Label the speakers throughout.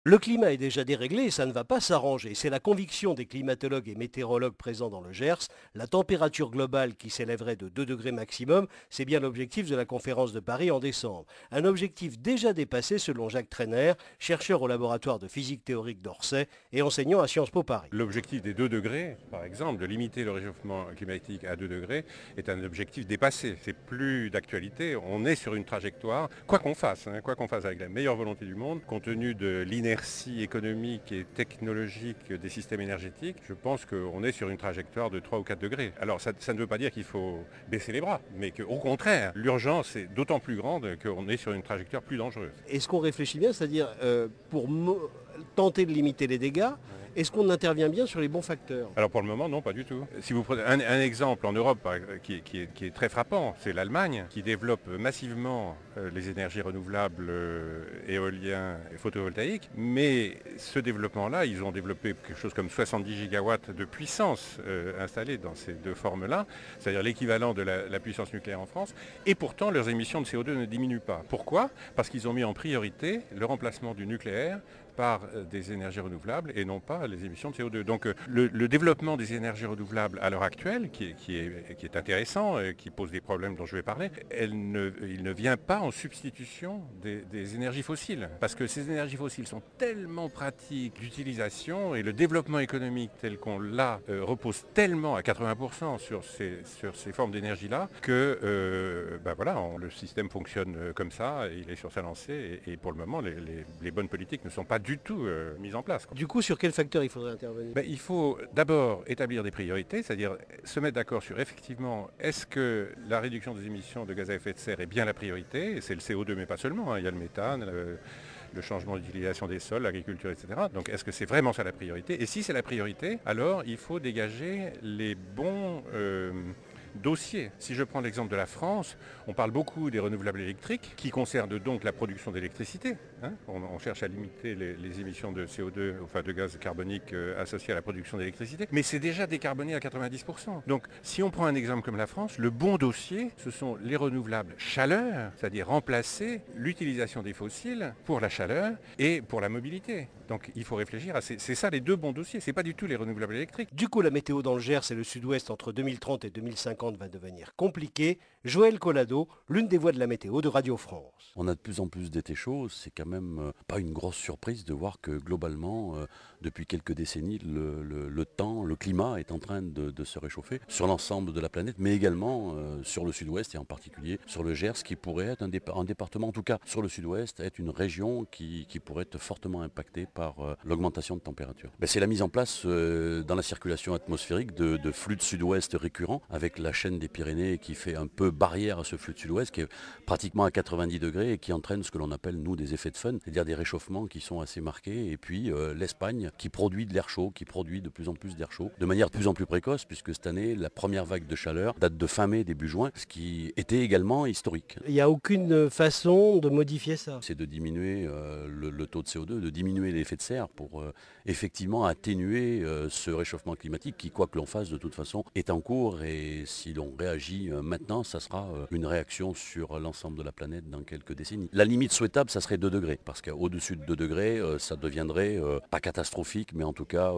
Speaker 1: Le climat est déjà déréglé et ça ne va pas s'arranger. C'est la conviction des climatologues et météorologues présents dans le Gers. La température globale qui s'élèverait de 2 degrés maximum, c'est bien l'objectif de la conférence de Paris en décembre. Un objectif déjà dépassé selon Jacques Trainer, chercheur au laboratoire de physique théorique d'Orsay et enseignant à Sciences Po Paris.
Speaker 2: L'objectif des 2 degrés, par exemple, de limiter le réchauffement climatique à 2 degrés, est un objectif dépassé. C'est plus d'actualité. On est sur une trajectoire, quoi qu'on fasse avec la meilleure volonté du monde, compte tenu de l'inertie économique et technologique des systèmes énergétiques, je pense qu'on est sur une trajectoire de 3 ou 4 degrés. Alors ça ne veut pas dire qu'il faut baisser les bras, mais qu'au contraire, l'urgence est d'autant plus grande qu'on est sur une trajectoire plus dangereuse.
Speaker 1: Est-ce qu'on réfléchit bien, c'est-à-dire pour tenter de limiter les dégâts, est-ce qu'on intervient bien sur les bons facteurs?
Speaker 2: Alors pour le moment, non, pas du tout. Si vous prenez un exemple en Europe qui est très frappant, c'est l'Allemagne qui développe massivement les énergies renouvelables, éoliens et photovoltaïques. Mais ce développement-là, ils ont développé quelque chose comme 70 gigawatts de puissance installée dans ces deux formes-là, c'est-à-dire l'équivalent de la puissance nucléaire en France. Et pourtant, leurs émissions de CO2 ne diminuent pas. Pourquoi? Parce qu'ils ont mis en priorité le remplacement du nucléaire par des énergies renouvelables et non pas les émissions de CO2. Donc le développement des énergies renouvelables à l'heure actuelle, qui est intéressant, qui pose des problèmes dont je vais parler, il ne vient pas en substitution des énergies fossiles. Parce que ces énergies fossiles sont tellement pratiques d'utilisation et le développement économique tel qu'on l'a repose tellement à 80% sur ces formes d'énergie-là que le système fonctionne comme ça, il est sur sa lancée et pour le moment les bonnes politiques ne sont pas du tout mise en place.
Speaker 1: Du coup, sur quel facteur il faudrait intervenir?
Speaker 2: Il faut d'abord établir des priorités, c'est-à-dire se mettre d'accord sur effectivement, est-ce que la réduction des émissions de gaz à effet de serre est bien la priorité? C'est le CO2, mais pas seulement, il y a le méthane, le changement d'utilisation des sols, l'agriculture, etc. Donc est-ce que c'est vraiment ça la priorité? Et si c'est la priorité, alors il faut dégager les bons dossier. Si je prends l'exemple de la France, on parle beaucoup des renouvelables électriques qui concernent donc la production d'électricité. On cherche à limiter les émissions de CO2, enfin de gaz carbonique associées à la production d'électricité, mais c'est déjà décarboné à 90%. Donc si on prend un exemple comme la France, le bon dossier, ce sont les renouvelables chaleur, c'est-à-dire remplacer l'utilisation des fossiles pour la chaleur et pour la mobilité. Donc il faut réfléchir à c'est ça les deux bons dossiers, c'est pas du tout les renouvelables électriques.
Speaker 1: Du coup, la météo dans le Gers et le sud-ouest entre 2030 et 2050 va devenir compliquée. Joël Collado, l'une des voix de la météo de Radio France.
Speaker 3: On a de plus en plus d'été chaud, c'est quand même pas une grosse surprise de voir que globalement, depuis quelques décennies, le temps, le climat est en train de se réchauffer sur l'ensemble de la planète, mais également sur le sud-ouest et en particulier sur le Gers qui pourrait être un département, en tout cas sur le sud-ouest, être une région qui pourrait être fortement impactée par l'augmentation de température. C'est la mise en place dans la circulation atmosphérique de flux de sud-ouest récurrents avec la chaîne des Pyrénées qui fait un peu barrière à ce flux de sud-ouest qui est pratiquement à 90 degrés et qui entraîne ce que l'on appelle nous des effets de fun, c'est-à-dire des réchauffements qui sont assez marqués et puis l'Espagne qui produit de l'air chaud, qui produit de plus en plus d'air chaud de manière de plus en plus précoce puisque cette année la première vague de chaleur date de fin mai, début juin, ce qui était également historique.
Speaker 1: Il n'y a aucune façon de modifier ça.
Speaker 3: C'est de diminuer le taux de CO2, de diminuer l'effet de serre pour effectivement atténuer ce réchauffement climatique qui, quoi que l'on fasse de toute façon, est en cours et si l'on réagit maintenant, ça sera une réaction sur l'ensemble de la planète dans quelques décennies. La limite souhaitable, ça serait 2 degrés, parce qu'au-dessus de 2 degrés, ça deviendrait pas catastrophique, mais en tout cas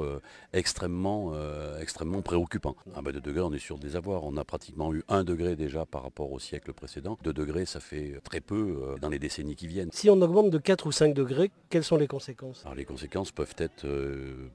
Speaker 3: extrêmement préoccupant. 2 degrés, on est sûr de les avoir. On a pratiquement eu 1 degré déjà par rapport au siècle précédent. 2 degrés, ça fait très peu dans les décennies qui viennent.
Speaker 1: Si on augmente de 4 ou 5 degrés, quelles sont les conséquences?
Speaker 3: Alors, les conséquences peuvent être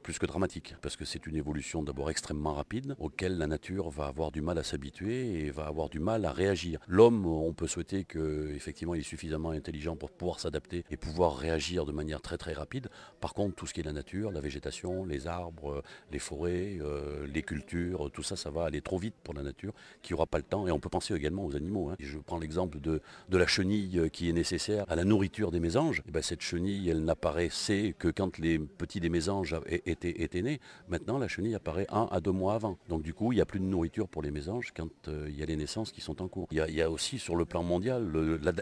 Speaker 3: plus que dramatiques, parce que c'est une évolution d'abord extrêmement rapide, auquel la nature va avoir du mal à s'habituer et va avoir du mal à réagir. L'homme, on peut souhaiter qu'effectivement il est suffisamment intelligent pour pouvoir s'adapter et pouvoir réagir de manière très très rapide. Par contre, tout ce qui est la nature, la végétation, les arbres, les forêts, les cultures, tout ça, ça va aller trop vite pour la nature, qui n'aura pas le temps. Et on peut penser également aux animaux. Je prends l'exemple de la chenille qui est nécessaire à la nourriture des mésanges. Cette chenille, elle n'apparaissait que quand les petits des mésanges étaient nés. Maintenant, la chenille apparaît 1 à 2 mois avant. Donc du coup, il n'y a plus de nourriture pour les mésanges. charge quand il y a les naissances qui sont en cours. Il y a aussi sur le plan mondial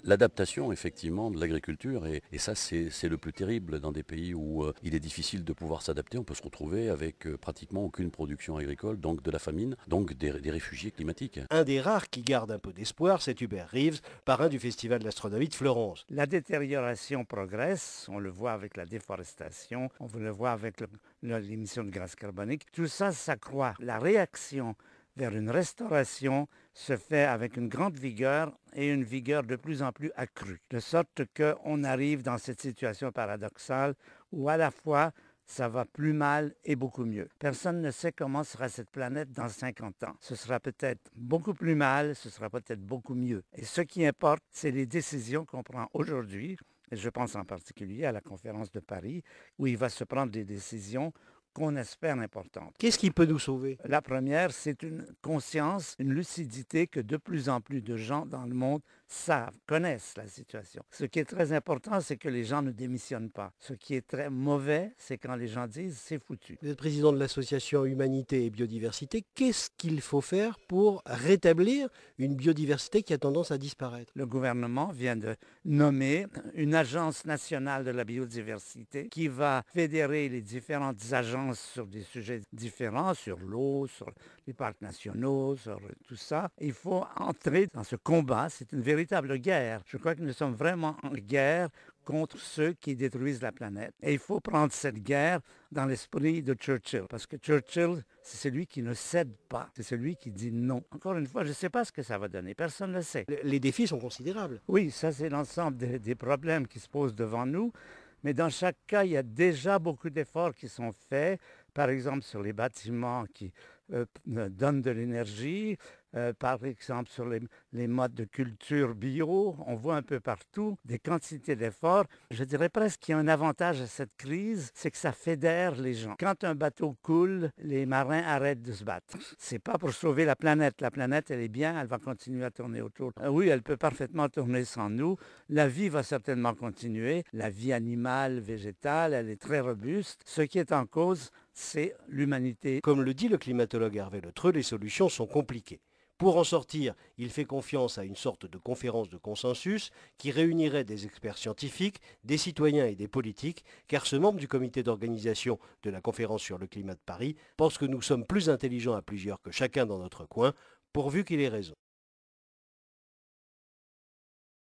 Speaker 3: l'adaptation effectivement de l'agriculture et ça c'est le plus terrible dans des pays où il est difficile de pouvoir s'adapter. On peut se retrouver avec pratiquement aucune production agricole, donc de la famine, donc des réfugiés climatiques.
Speaker 1: Un des rares qui garde un peu d'espoir, c'est Hubert Reeves, parrain du Festival de l'astronomie de Florence.
Speaker 4: La détérioration progresse, on le voit avec la déforestation, on le voit avec l'émission de gaz carbonique. Tout ça s'accroît. La réaction vers une restauration se fait avec une grande vigueur et une vigueur de plus en plus accrue. De sorte qu'on arrive dans cette situation paradoxale où à la fois ça va plus mal et beaucoup mieux. Personne ne sait comment sera cette planète dans 50 ans. Ce sera peut-être beaucoup plus mal, ce sera peut-être beaucoup mieux. Et ce qui importe, c'est les décisions qu'on prend aujourd'hui. Et je pense en particulier à la conférence de Paris, où il va se prendre des décisions qu'on espère importantes.
Speaker 1: Qu'est-ce qui peut nous sauver?
Speaker 4: La première, c'est une conscience, une lucidité que de plus en plus de gens dans le monde savent, connaissent la situation. Ce qui est très important, c'est que les gens ne démissionnent pas. Ce qui est très mauvais, c'est quand les gens disent « c'est foutu ».
Speaker 1: Vous êtes président de l'association Humanité et Biodiversité. Qu'est-ce qu'il faut faire pour rétablir une biodiversité qui a tendance à disparaître?
Speaker 4: Le gouvernement vient de nommer une agence nationale de la biodiversité qui va fédérer les différentes agences sur des sujets différents, sur l'eau, sur les parcs nationaux, sur tout ça. Il faut entrer dans ce combat. C'est une véritable guerre. Je crois que nous sommes vraiment en guerre contre ceux qui détruisent la planète. Et il faut prendre cette guerre dans l'esprit de Churchill. Parce que Churchill, c'est celui qui ne cède pas. C'est celui qui dit non. Encore une fois, je ne sais pas ce que ça va donner. Personne ne le sait.
Speaker 1: Les défis sont considérables.
Speaker 4: Oui, ça c'est l'ensemble des problèmes qui se posent devant nous. Mais dans chaque cas, il y a déjà beaucoup d'efforts qui sont faits. Par exemple, sur les bâtiments qui donnent de l'énergie, par exemple sur les modes de culture bio, on voit un peu partout des quantités d'efforts. Je dirais presque qu'il y a un avantage à cette crise, c'est que ça fédère les gens. Quand un bateau coule, les marins arrêtent de se battre. C'est pas pour sauver la planète. La planète, elle est bien, elle va continuer à tourner autour. Oui, elle peut parfaitement tourner sans nous. La vie va certainement continuer. La vie animale, végétale, elle est très robuste. Ce qui est en cause, c'est l'humanité.
Speaker 1: Comme le dit le climatologue Hervé Letreux, les solutions sont compliquées. Pour en sortir, il fait confiance à une sorte de conférence de consensus qui réunirait des experts scientifiques, des citoyens et des politiques, car ce membre du comité d'organisation de la conférence sur le climat de Paris pense que nous sommes plus intelligents à plusieurs que chacun dans notre coin, pourvu qu'il ait raison.